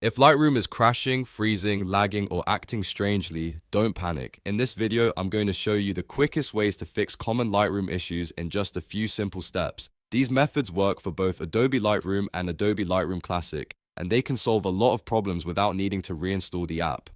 If Lightroom is crashing, freezing, lagging, or acting strangely, don't panic. In this video, I'm going to show you the quickest ways to fix common Lightroom issues in just a few simple steps. These methods work for both Adobe Lightroom and Adobe Lightroom Classic, and they can solve a lot of problems without needing to reinstall the app.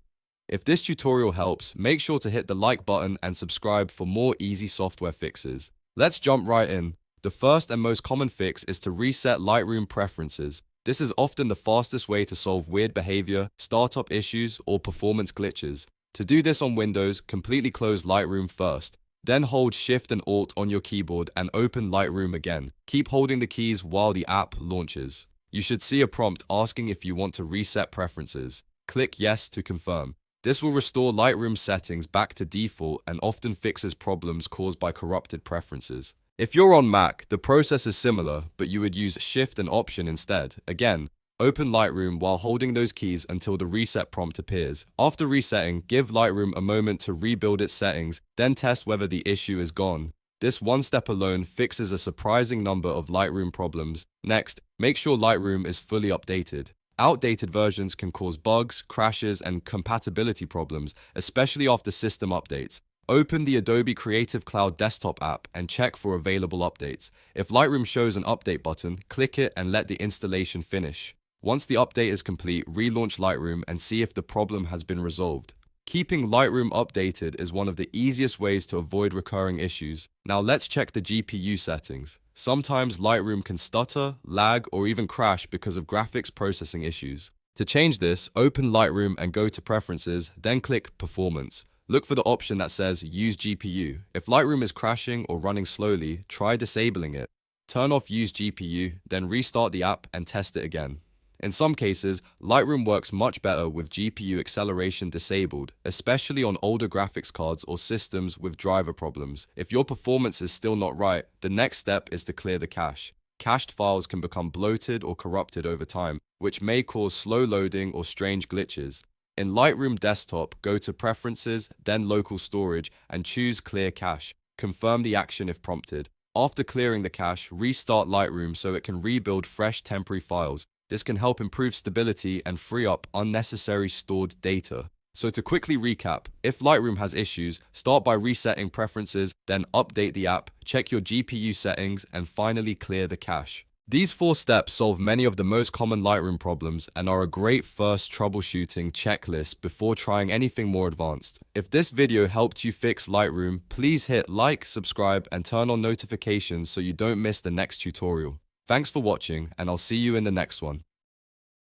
If this tutorial helps, make sure to hit the like button and subscribe for more easy software fixes. Let's jump right in. The first and most common fix is to reset Lightroom preferences. This is often the fastest way to solve weird behavior, startup issues, or performance glitches. To do this on Windows, completely close Lightroom first. Then hold Shift and Alt on your keyboard and open Lightroom again. Keep holding the keys while the app launches. You should see a prompt asking if you want to reset preferences. Click Yes to confirm. This will restore Lightroom settings back to default and often fixes problems caused by corrupted preferences. If you're on Mac, the process is similar, but you would use Shift and Option instead. Again, open Lightroom while holding those keys until the reset prompt appears. After resetting, give Lightroom a moment to rebuild its settings, then test whether the issue is gone. This one step alone fixes a surprising number of Lightroom problems. Next, make sure Lightroom is fully updated. Outdated versions can cause bugs, crashes, and compatibility problems, especially after system updates. Open the Adobe Creative Cloud desktop app and check for available updates. If Lightroom shows an update button, click it and let the installation finish. Once the update is complete, relaunch Lightroom and see if the problem has been resolved. Keeping Lightroom updated is one of the easiest ways to avoid recurring issues. Now let's check the GPU settings. Sometimes Lightroom can stutter, lag, or even crash because of graphics processing issues. To change this, open Lightroom and go to Preferences, then click Performance. Look for the option that says Use GPU. If Lightroom is crashing or running slowly, try disabling it. Turn off Use GPU, then restart the app and test it again. In some cases, Lightroom works much better with GPU acceleration disabled, especially on older graphics cards or systems with driver problems. If your performance is still not right, the next step is to clear the cache. Cached files can become bloated or corrupted over time, which may cause slow loading or strange glitches. In Lightroom Desktop, go to Preferences, then Local Storage, and choose Clear Cache. Confirm the action if prompted. After clearing the cache, restart Lightroom so it can rebuild fresh temporary files. This can help improve stability and free up unnecessary stored data. So to quickly recap, if Lightroom has issues, start by resetting preferences, then update the app, check your GPU settings, and finally clear the cache. These 4 steps solve many of the most common Lightroom problems and are a great first troubleshooting checklist before trying anything more advanced. If this video helped you fix Lightroom, please hit like, subscribe, and turn on notifications so you don't miss the next tutorial. Thanks for watching, and I'll see you in the next one.